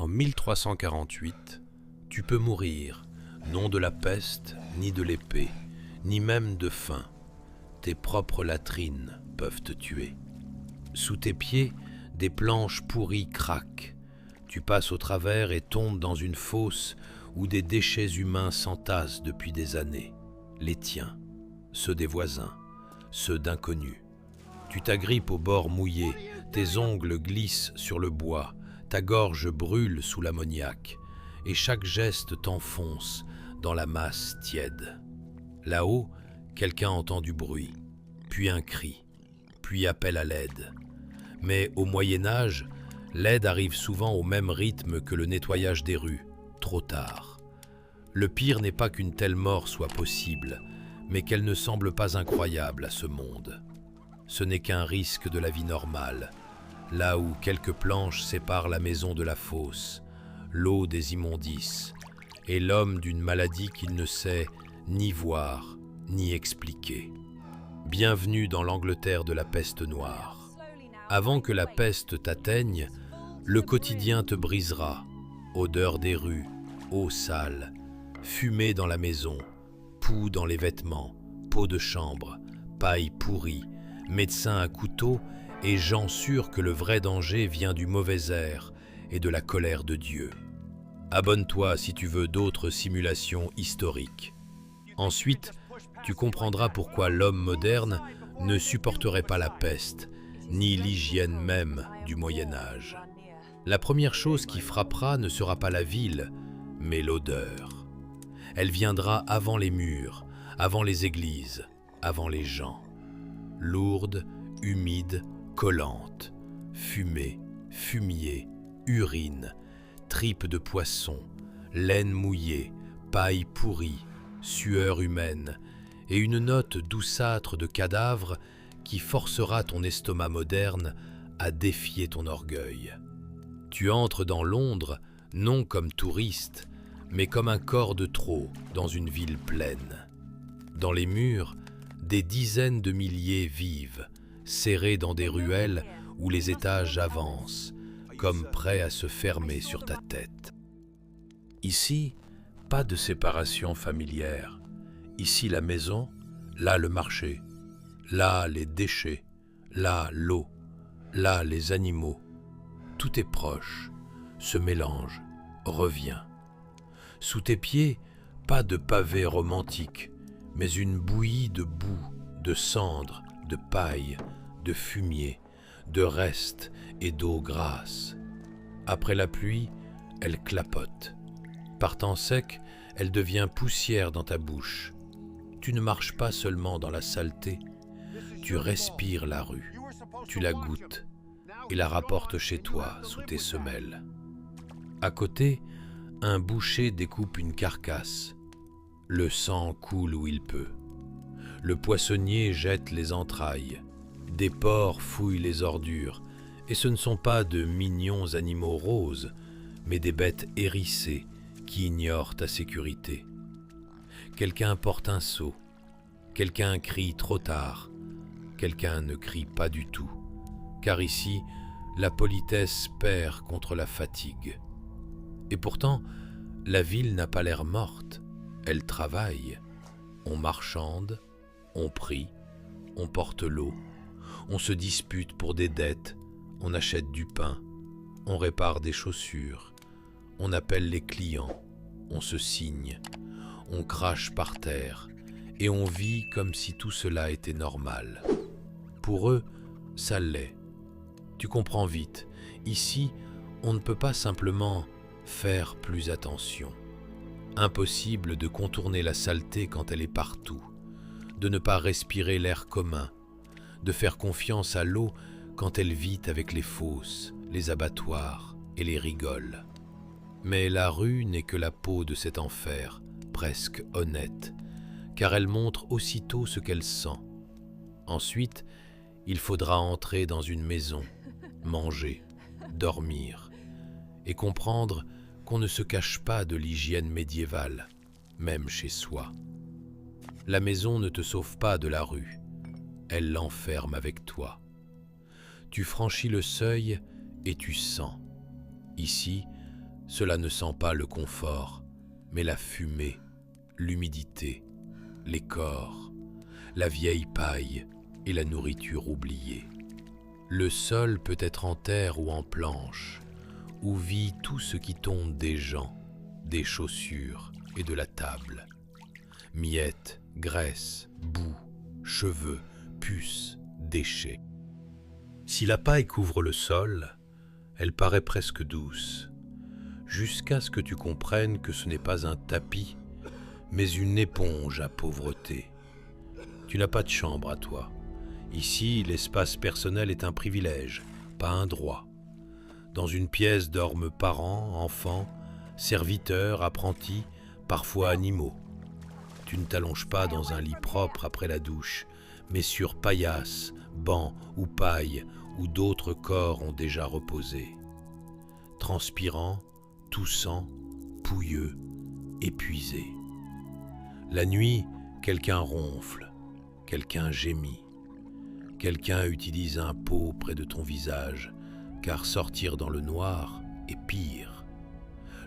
En 1348, tu peux mourir, non de la peste, ni de l'épée, ni même de faim. Tes propres latrines peuvent te tuer. Sous tes pieds, des planches pourries craquent. Tu passes au travers et tombes dans une fosse où des déchets humains s'entassent depuis des années. Les tiens, ceux des voisins, ceux d'inconnus. Tu t'agrippes au bord mouillé, tes ongles glissent sur le bois, ta gorge brûle sous l'ammoniaque, et chaque geste t'enfonce dans la masse tiède. Là-haut, quelqu'un entend du bruit, puis un cri, puis appel à l'aide. Mais au Moyen-Âge, l'aide arrive souvent au même rythme que le nettoyage des rues, trop tard. Le pire n'est pas qu'une telle mort soit possible, mais qu'elle ne semble pas incroyable à ce monde. Ce n'est qu'un risque de la vie normale, là où quelques planches séparent la maison de la fosse, l'eau des immondices, et l'homme d'une maladie qu'il ne sait ni voir, ni expliquer. Bienvenue dans l'Angleterre de la peste noire. Avant que la peste t'atteigne, le quotidien te brisera. Odeur des rues, eau sale, fumée dans la maison, poux dans les vêtements, peau de chambre, paille pourrie, médecin à couteau et gens sûrs que le vrai danger vient du mauvais air et de la colère de Dieu. Abonne-toi si tu veux d'autres simulations historiques. Ensuite, tu comprendras pourquoi l'homme moderne ne supporterait pas la peste, ni l'hygiène même du Moyen-Âge. La première chose qui frappera ne sera pas la ville, mais l'odeur. Elle viendra avant les murs, avant les églises, avant les gens. Lourde, humide, collante, fumée, fumier, urine, tripes de poisson, laine mouillée, paille pourrie, sueur humaine, et une note douceâtre de cadavre qui forcera ton estomac moderne à défier ton orgueil. Tu entres dans Londres, non comme touriste, mais comme un corps de trop dans une ville pleine. Dans les murs, des dizaines de milliers vivent, serrés dans des ruelles où les étages avancent, comme prêts à se fermer sur ta tête. Ici, pas de séparation familière. Ici la maison, là le marché, là les déchets, là l'eau, là les animaux. Tout est proche, se mélange, revient. Sous tes pieds, pas de pavé romantique, mais une bouillie de boue, de cendres, de paille, de fumier, de restes et d'eau grasse. Après la pluie, elle clapote. Par temps sec, elle devient poussière dans ta bouche. Tu ne marches pas seulement dans la saleté, tu respires la rue, tu la goûtes et la rapportes chez toi sous tes semelles. À côté, un boucher découpe une carcasse. Le sang coule où il peut. Le poissonnier jette les entrailles. Des porcs fouillent les ordures. Et ce ne sont pas de mignons animaux roses, mais des bêtes hérissées qui ignorent ta sécurité. Quelqu'un porte un seau. Quelqu'un crie trop tard. Quelqu'un ne crie pas du tout. Car ici, la politesse perd contre la fatigue. Et pourtant, la ville n'a pas l'air morte. Elle travaille. On marchande, on prie, on porte l'eau, on se dispute pour des dettes, on achète du pain, on répare des chaussures, on appelle les clients, on se signe, on crache par terre et on vit comme si tout cela était normal. Pour eux, ça l'est. Tu comprends vite, ici, on ne peut pas simplement faire plus attention. Impossible de contourner la saleté quand elle est partout, de ne pas respirer l'air commun, de faire confiance à l'eau quand elle vit avec les fosses, les abattoirs et les rigoles. Mais la rue n'est que la peau de cet enfer, presque honnête, car elle montre aussitôt ce qu'elle sent. Ensuite, il faudra entrer dans une maison, manger, dormir, et comprendre qu'on ne se cache pas de l'hygiène médiévale, même chez soi. La maison ne te sauve pas de la rue, elle l'enferme avec toi. Tu franchis le seuil et tu sens. Ici, Cela ne sent pas le confort, mais la fumée, l'humidité, les corps, la vieille paille et la nourriture oubliée. Le sol peut être en terre ou en planche, où vit tout ce qui tombe des gens, des chaussures et de la table. Miettes, graisse, boue, cheveux, puces, déchets. Si la paille couvre le sol, elle paraît presque douce, jusqu'à ce que tu comprennes que ce n'est pas un tapis, mais une éponge à pauvreté. Tu n'as pas de chambre à toi. Ici, l'espace personnel est un privilège, pas un droit. Dans une pièce dorment parents, enfants, serviteurs, apprentis, parfois animaux. Tu ne t'allonges pas dans un lit propre après la douche, mais sur paillasse, banc ou paille où d'autres corps ont déjà reposé. Transpirant, toussant, pouilleux, épuisé. La nuit, quelqu'un ronfle, quelqu'un gémit. Quelqu'un utilise un pot près de ton visage, car sortir dans le noir est pire.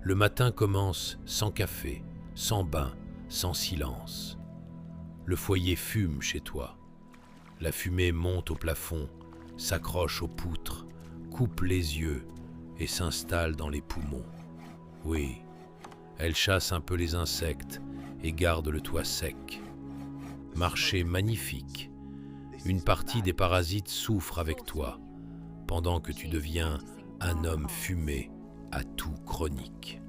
Le matin commence sans café, sans bain, sans silence. Le foyer fume chez toi. La fumée monte au plafond, s'accroche aux poutres, coupe les yeux et s'installe dans les poumons. Oui, elle chasse un peu les insectes et garde le toit sec. Marché magnifique. Une partie des parasites souffre avec toi, pendant que tu deviens un homme fumé à tout chronique.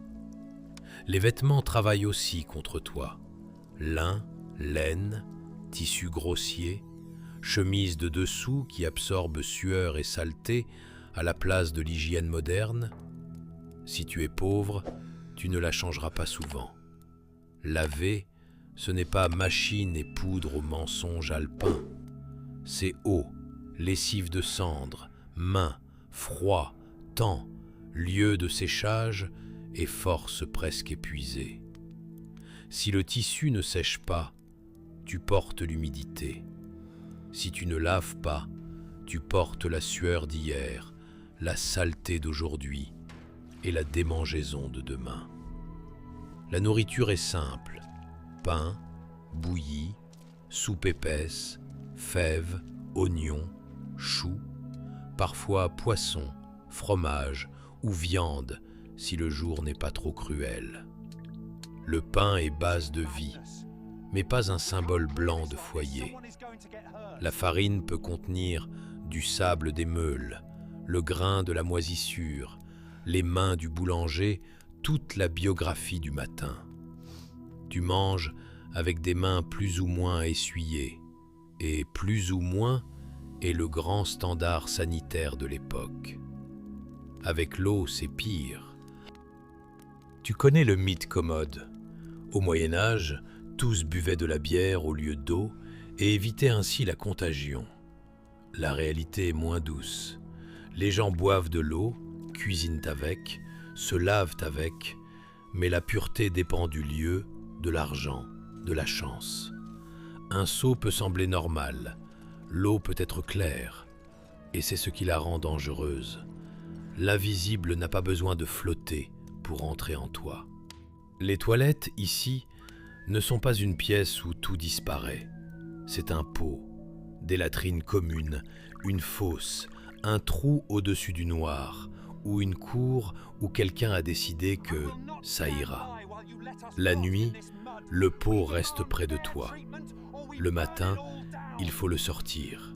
Les vêtements travaillent aussi contre toi. Lin, laine, tissu grossier, chemise de dessous qui absorbe sueur et saleté à la place de l'hygiène moderne. Si tu es pauvre, tu ne la changeras pas souvent. Laver, ce n'est pas machine et poudre au mensonge alpin. C'est eau, lessive de cendre, main, froid, temps, lieu de séchage et force presque épuisée. Si le tissu ne sèche pas, tu portes l'humidité. Si tu ne laves pas, tu portes la sueur d'hier, la saleté d'aujourd'hui et la démangeaison de demain. La nourriture est simple, pain, bouilli, soupe épaisse, fèves, oignons, choux, parfois poisson, fromage ou viande si le jour n'est pas trop cruel. Le pain est base de vie, mais pas un symbole blanc de foyer. La farine peut contenir du sable des meules, le grain de la moisissure, les mains du boulanger, toute la biographie du matin. Tu manges avec des mains plus ou moins essuyées, et plus ou moins est le grand standard sanitaire de l'époque. Avec l'eau, c'est pire. Tu connais le mythe commode. Au Moyen-Âge, tous buvaient de la bière au lieu d'eau et évitaient ainsi la contagion. La réalité est moins douce. Les gens boivent de l'eau, cuisinent avec, se lavent avec, mais la pureté dépend du lieu, de l'argent, de la chance. Un seau peut sembler normal, l'eau peut être claire, et c'est ce qui la rend dangereuse. L'invisible n'a pas besoin de flotter pour entrer en toi. Les toilettes, ici, ne sont pas une pièce où tout disparaît. C'est un pot, des latrines communes, une fosse, un trou au-dessus du noir, ou une cour où quelqu'un a décidé que ça ira. La nuit, le pot reste près de toi. Le matin, il faut le sortir.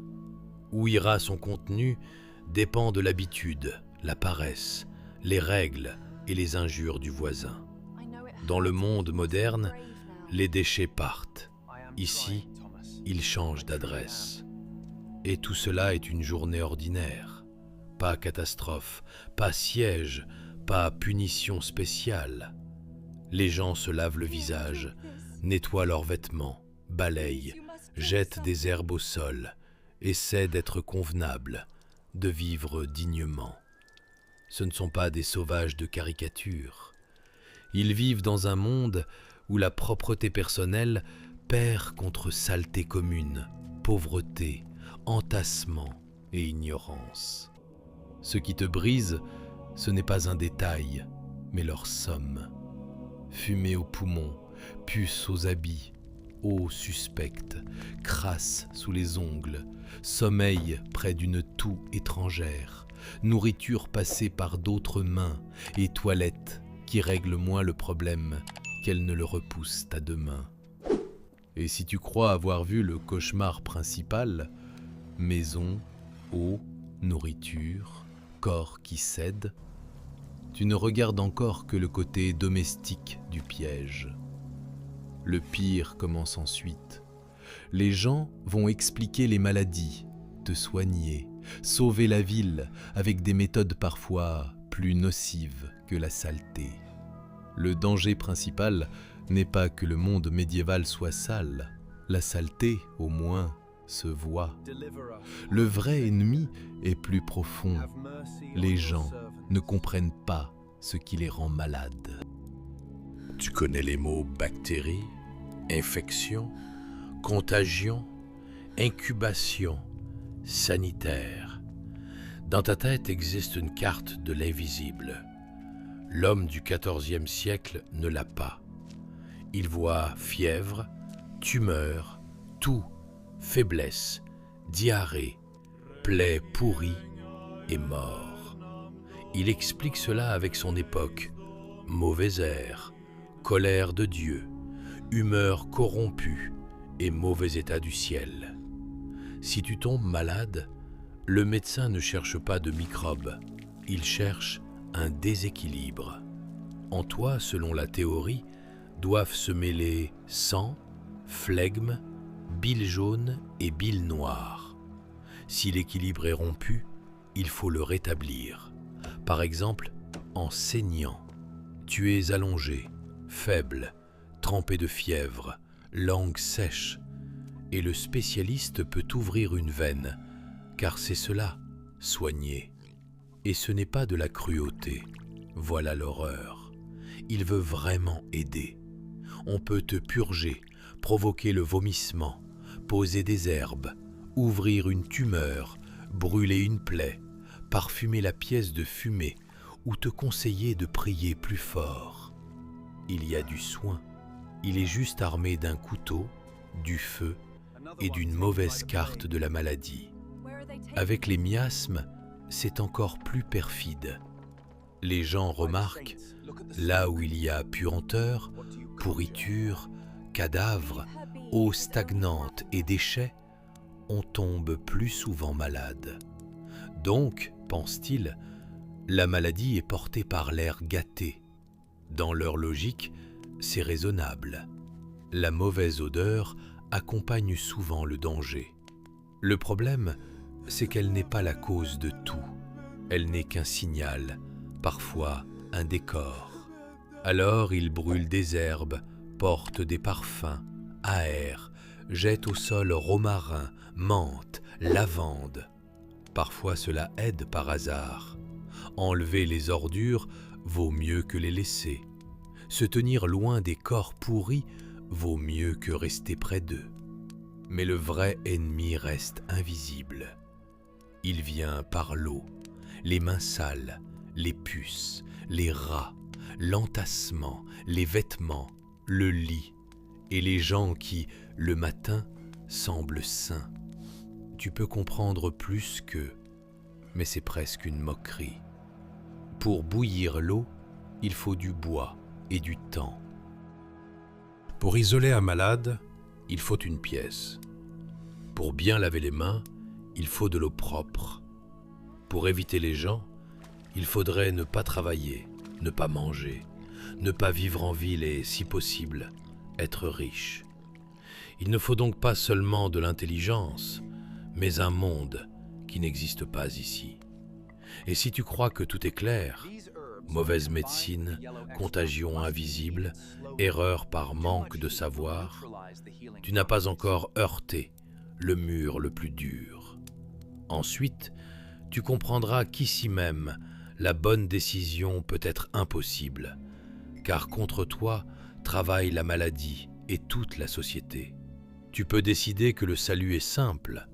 Où ira son contenu dépend de l'habitude, la paresse, les règles et les injures du voisin. Dans le monde moderne, les déchets partent. Ici, ils changent d'adresse. Et tout cela est une journée ordinaire. Pas catastrophe, pas siège, pas punition spéciale. Les gens se lavent le visage, nettoient leurs vêtements, balayent, jettent des herbes au sol, essaient d'être convenables, de vivre dignement. Ce ne sont pas des sauvages de caricature. Ils vivent dans un monde où la propreté personnelle perd contre saleté commune, pauvreté, entassement et ignorance. Ce qui te brise, ce n'est pas un détail, mais leur somme. Fumée aux poumons, puce aux habits, eau suspecte, crasse sous les ongles, sommeil près d'une toux étrangère, nourriture passée par d'autres mains et toilette qui règle moins le problème qu'elle ne le repousse à demain. Et si tu crois avoir vu le cauchemar principal, maison, eau, nourriture, corps qui cède, tu ne regardes encore que le côté domestique du piège. Le pire commence ensuite. Les gens vont expliquer les maladies, te soigner, sauver la ville avec des méthodes parfois plus nocives que la saleté. Le danger principal n'est pas que le monde médiéval soit sale. La saleté, au moins, se voit. Le vrai ennemi est plus profond. Les gens ne comprennent pas ce qui les rend malades. Tu connais les mots bactéries, infection, contagion, incubation, sanitaire. Dans ta tête existe une carte de l'invisible. L'homme du XIVe siècle ne l'a pas. Il voit fièvre, tumeur, toux, faiblesse, diarrhée, plaies pourries et mort. Il explique cela avec son époque. Mauvais air, colère de Dieu, humeur corrompue et mauvais état du ciel. Si tu tombes malade, le médecin ne cherche pas de microbes, il cherche un déséquilibre. En toi, selon la théorie, doivent se mêler sang, flegme, bile jaune et bile noire. Si l'équilibre est rompu, il faut le rétablir. Par exemple, en saignant. Tu es allongé, faible, trempé de fièvre, langue sèche, et le spécialiste peut t'ouvrir une veine, car c'est cela, soigner. Et ce n'est pas de la cruauté, voilà l'horreur. Il veut vraiment aider. On peut te purger, provoquer le vomissement, poser des herbes, ouvrir une tumeur, brûler une plaie, parfumer la pièce de fumée ou te conseiller de prier plus fort. Il y a du soin. Il est juste armé d'un couteau, du feu et d'une mauvaise carte de la maladie. Avec les miasmes, c'est encore plus perfide. Les gens remarquent, là où il y a puanteur, pourriture, cadavres, eau stagnante et déchets, on tombe plus souvent malade. Donc, pense-t-il, la maladie est portée par l'air gâté. Dans leur logique, c'est raisonnable. La mauvaise odeur accompagne souvent le danger. Le problème, c'est qu'elle n'est pas la cause de tout. Elle n'est qu'un signal, parfois un décor. Alors ils brûlent des herbes, portent des parfums, aèrent, jettent au sol romarin, menthe, lavande. Parfois cela aide par hasard. Enlever les ordures vaut mieux que les laisser. Se tenir loin des corps pourris vaut mieux que rester près d'eux. Mais le vrai ennemi reste invisible. Il vient par l'eau, les mains sales, les puces, les rats, l'entassement, les vêtements, le lit et les gens qui, le matin, semblent sains. Tu peux comprendre plus qu'eux, mais c'est presque une moquerie. Pour bouillir l'eau, il faut du bois et du temps. Pour isoler un malade, il faut une pièce. Pour bien laver les mains, il faut de l'eau propre. Pour éviter les gens, il faudrait ne pas travailler, ne pas manger, ne pas vivre en ville et, si possible, être riche. Il ne faut donc pas seulement de l'intelligence, mais un monde qui n'existe pas ici. Et si tu crois que tout est clair, mauvaise médecine, contagion invisible, erreur par manque de savoir, tu n'as pas encore heurté le mur le plus dur. Ensuite, tu comprendras qu'ici même, la bonne décision peut être impossible, car contre toi travaille la maladie et toute la société. Tu peux décider que le salut est simple,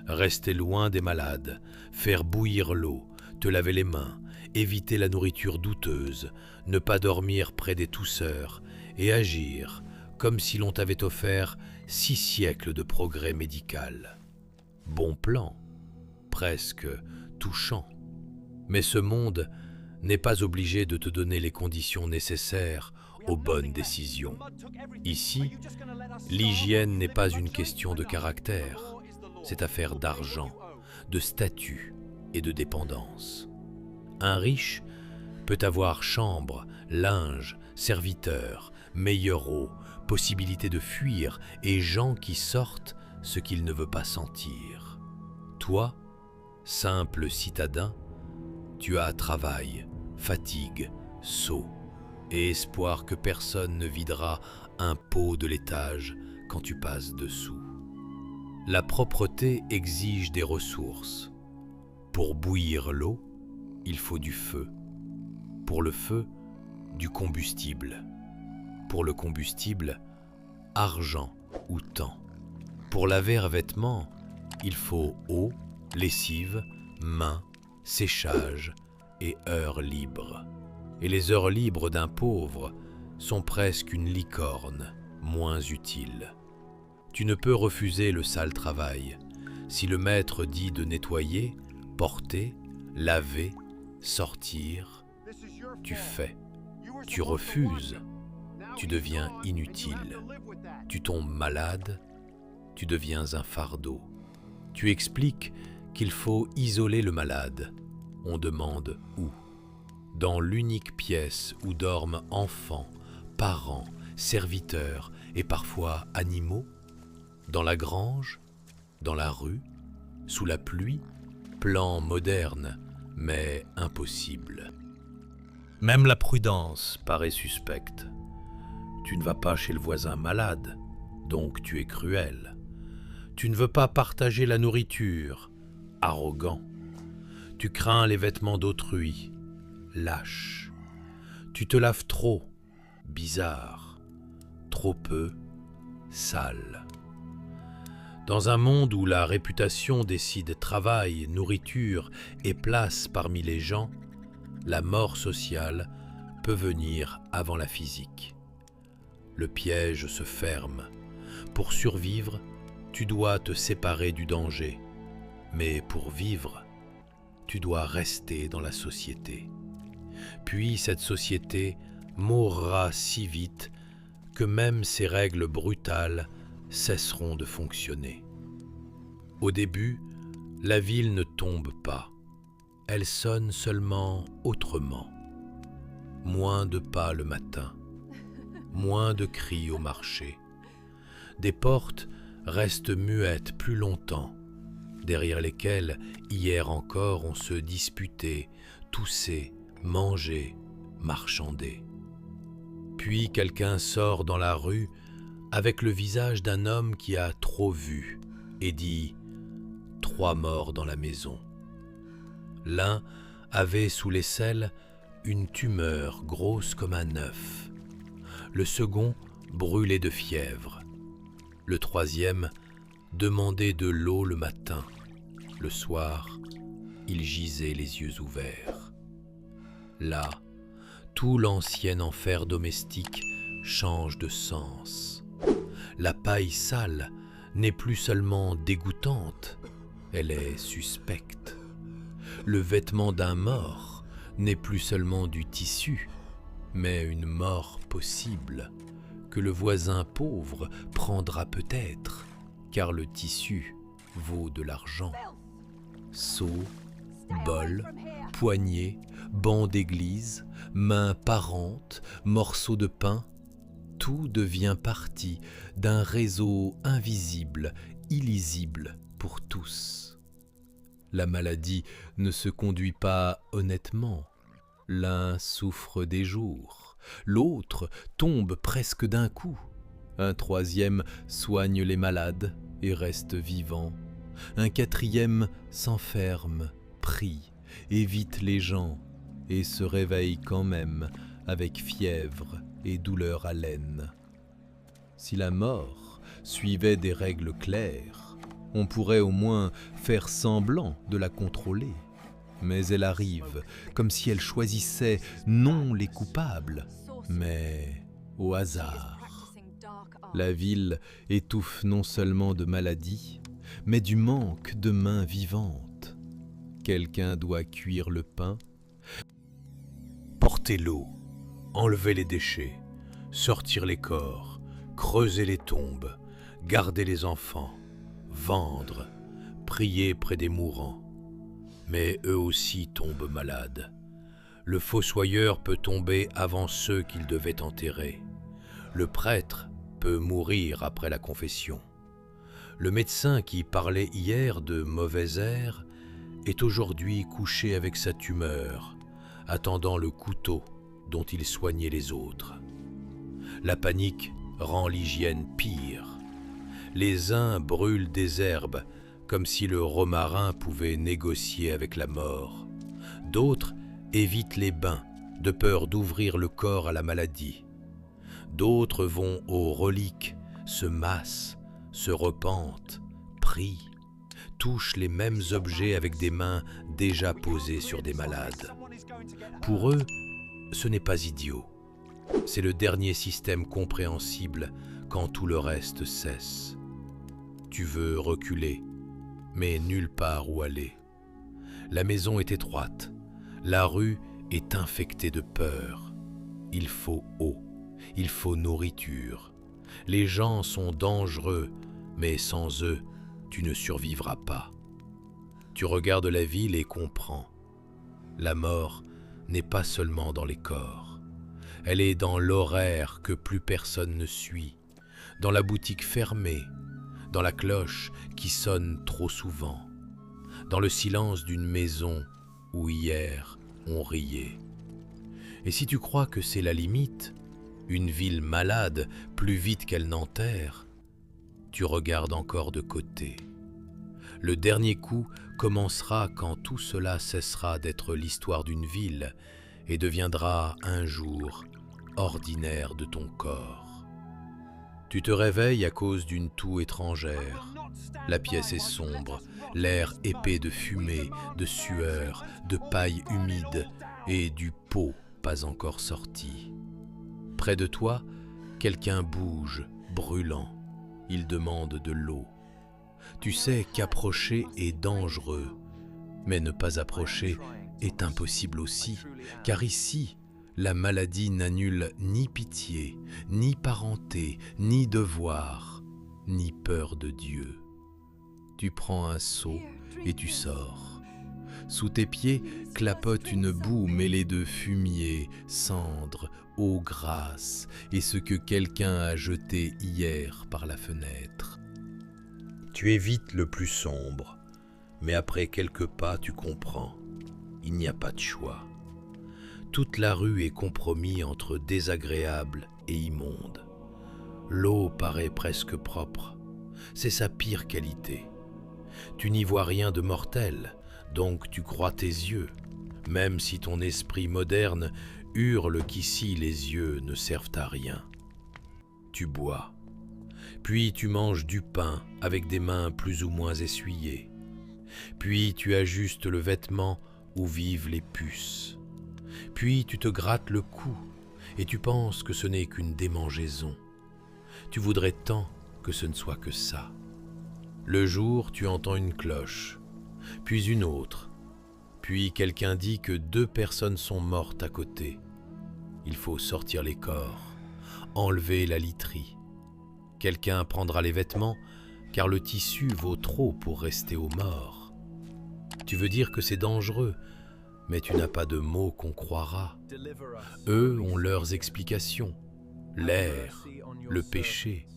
rester loin des malades, faire bouillir l'eau, te laver les mains, éviter la nourriture douteuse, ne pas dormir près des tousseurs et agir comme si l'on t'avait offert 6 siècles de progrès médical. Bon plan, presque touchant. Mais ce monde n'est pas obligé de te donner les conditions nécessaires aux bonnes décisions. Ici, l'hygiène n'est pas une question de caractère, c'est affaire d'argent, de statut et de dépendance. Un riche peut avoir chambre, linge, serviteur, meilleure eau, possibilité de fuir et gens qui sortent ce qu'il ne veut pas sentir. Toi, simple citadin, tu as travail, fatigue, seau et espoir que personne ne videra un pot de l'étage quand tu passes dessous. La propreté exige des ressources. Pour bouillir l'eau, il faut du feu. Pour le feu, du combustible. Pour le combustible, argent ou temps. Pour laver un vêtement, il faut eau, lessive, main, séchage et heures libres. Et les heures libres d'un pauvre sont presque une licorne, moins utile. Tu ne peux refuser le sale travail. Si le maître dit de nettoyer, porter, laver, sortir, tu fais. Tu refuses, tu deviens inutile. Tu tombes malade, tu deviens un fardeau. Tu expliques qu'il faut isoler le malade. On demande où? Dans l'unique pièce où dorment enfants, parents, serviteurs et parfois animaux? Dans la grange? Dans la rue? Sous la pluie? Plan moderne, mais impossible. Même la prudence paraît suspecte. Tu ne vas pas chez le voisin malade, donc tu es cruel. Tu ne veux pas partager la nourriture, arrogant. Tu crains les vêtements d'autrui, lâche. Tu te laves trop, bizarre. Trop peu, sale. Dans un monde où la réputation décide travail, nourriture et place parmi les gens, la mort sociale peut venir avant la physique. Le piège se ferme. Pour survivre, tu dois te séparer du danger. Mais pour vivre, tu dois rester dans la société. Puis cette société mourra si vite que même ces règles brutales cesseront de fonctionner. Au début, la ville ne tombe pas. Elle sonne seulement autrement. Moins de pas le matin, moins de cris au marché. Des portes restent muettes plus longtemps, derrière lesquelles, hier encore, on se disputait, toussait, mangeait, marchandait. Puis quelqu'un sort dans la rue avec le visage d'un homme qui a trop vu et dit « 3 morts dans la maison ». L'un avait sous l'aisselle une tumeur grosse comme un œuf. Le second brûlait de fièvre. Le troisième demandait de l'eau le matin. Le soir, il gisait les yeux ouverts. Là, tout l'ancien enfer domestique change de sens. La paille sale n'est plus seulement dégoûtante, elle est suspecte. Le vêtement d'un mort n'est plus seulement du tissu, mais une mort possible, que le voisin pauvre prendra peut-être, car le tissu vaut de l'argent. Seau, bol, poignée, banc d'église, main parente, morceau de pain, tout devient partie d'un réseau invisible, illisible pour tous. La maladie ne se conduit pas honnêtement. L'un souffre des jours, l'autre tombe presque d'un coup. Un troisième soigne les malades et reste vivant. Un quatrième s'enferme, prie, évite les gens et se réveille quand même avec fièvre et douleur à l'aine. Si la mort suivait des règles claires, on pourrait au moins faire semblant de la contrôler. mais elle arrive, comme si elle choisissait non les coupables, mais au hasard. La ville étouffe non seulement de maladies, mais du manque de mains vivantes. Quelqu'un doit cuire le pain, Porter l'eau, enlever les déchets, sortir les corps, creuser les tombes, garder les enfants, vendre, prier près des mourants. Mais eux aussi tombent malades. Le fossoyeur peut tomber avant ceux qu'il devait enterrer. Le prêtre peut mourir après la confession. Le médecin qui parlait hier de mauvais air est aujourd'hui couché avec sa tumeur, attendant le couteau dont il soignait les autres. La panique rend l'hygiène pire. Les uns brûlent des herbes comme si le romarin pouvait négocier avec la mort. D'autres évitent les bains de peur d'ouvrir le corps à la maladie. D'autres vont aux reliques, se massent, se repentent, prient, touchent les mêmes objets avec des mains déjà posées sur des malades. Pour eux, ce n'est pas idiot. C'est le dernier système compréhensible quand tout le reste cesse. Tu veux reculer, mais nulle part où aller. La maison est étroite, la rue est infectée de peur. Il faut eau, il faut nourriture. Les gens sont dangereux, mais sans eux, tu ne survivras pas. Tu regardes la ville et comprends. La mort n'est pas seulement dans les corps. Elle est dans l'horaire que plus personne ne suit, dans la boutique fermée, dans la cloche qui sonne trop souvent, dans le silence d'une maison où hier on riait. Et si tu crois que c'est la limite, une ville malade plus vite qu'elle n'enterre, tu regardes encore de côté. Le dernier coup commencera quand tout cela cessera d'être l'histoire d'une ville et deviendra un jour ordinaire de ton corps. Tu te réveilles à cause d'une toux étrangère. La pièce est sombre, l'air épais de fumée, de sueur, de paille humide et du pot pas encore sorti. Près de toi, quelqu'un bouge, brûlant. Il demande de l'eau. Tu sais qu'approcher est dangereux, mais ne pas approcher est impossible aussi, car ici, la maladie n'annule ni pitié, ni parenté, ni devoir, ni peur de Dieu. Tu prends un seau et tu sors. Sous tes pieds clapote une boue mêlée de fumier, cendres, eau grasse et ce que quelqu'un a jeté hier par la fenêtre. Tu évites le plus sombre, mais après quelques pas tu comprends, il n'y a pas de choix. Toute la rue est compromise entre désagréable et immonde. L'eau paraît presque propre, c'est sa pire qualité. Tu n'y vois rien de mortel, donc tu crois tes yeux, même si ton esprit moderne hurle qu'ici les yeux ne servent à rien. Tu bois, puis tu manges du pain avec des mains plus ou moins essuyées, puis tu ajustes le vêtement où vivent les puces, puis tu te grattes le cou et tu penses que ce n'est qu'une démangeaison. Tu voudrais tant que ce ne soit que ça. Le jour, tu entends une cloche, puis une autre, puis quelqu'un dit que 2 personnes sont mortes à côté. Il faut sortir les corps, enlever la literie. Quelqu'un prendra les vêtements, car le tissu vaut trop pour rester aux morts. Tu veux dire que c'est dangereux, mais tu n'as pas de mots qu'on croira. Eux ont leurs explications. L'air, le péché,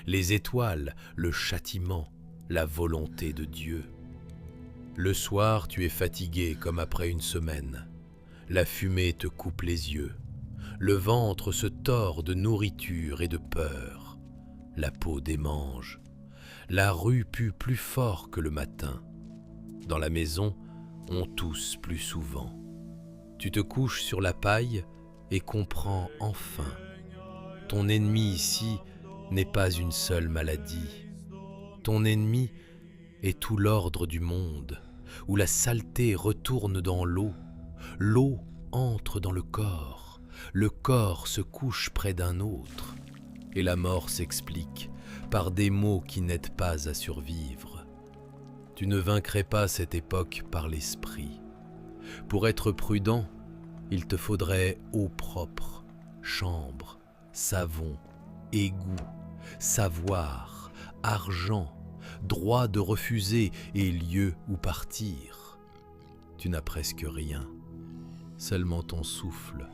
les étoiles, le châtiment, la volonté de Dieu. Le soir, tu es fatigué comme après une semaine. La fumée te coupe les yeux. Le ventre se tord de nourriture et de peur. La peau démange. La rue pue plus fort que le matin. Dans la maison, on tousse plus souvent. Tu te couches sur la paille et comprends enfin. Ton ennemi ici n'est pas une seule maladie. Ton ennemi est tout l'ordre du monde, où la saleté retourne dans l'eau, l'eau entre dans le corps se couche près d'un autre, et la mort s'explique par des mots qui n'aident pas à survivre. Tu ne vaincrais pas cette époque par l'esprit. Pour être prudent, il te faudrait eau propre, chambre, savon, égout, savoir, argent, droit de refuser et lieu où partir. Tu n'as presque rien, seulement ton souffle,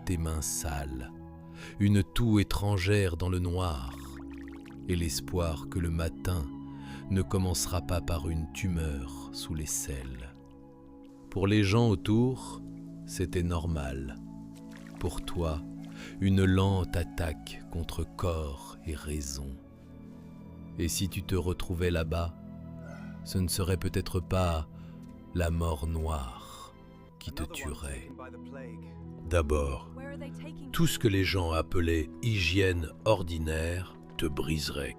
tes mains sales, une toux étrangère dans le noir, et l'espoir que le matin ne commencera pas par une tumeur sous l'aisselle. Pour les gens autour, c'était normal. Pour toi, une lente attaque contre corps et raison. Et si tu te retrouvais là-bas, ce ne serait peut-être pas la mort noire qui te tuerait. D'abord, tout ce que les gens appelaient hygiène ordinaire te briserait.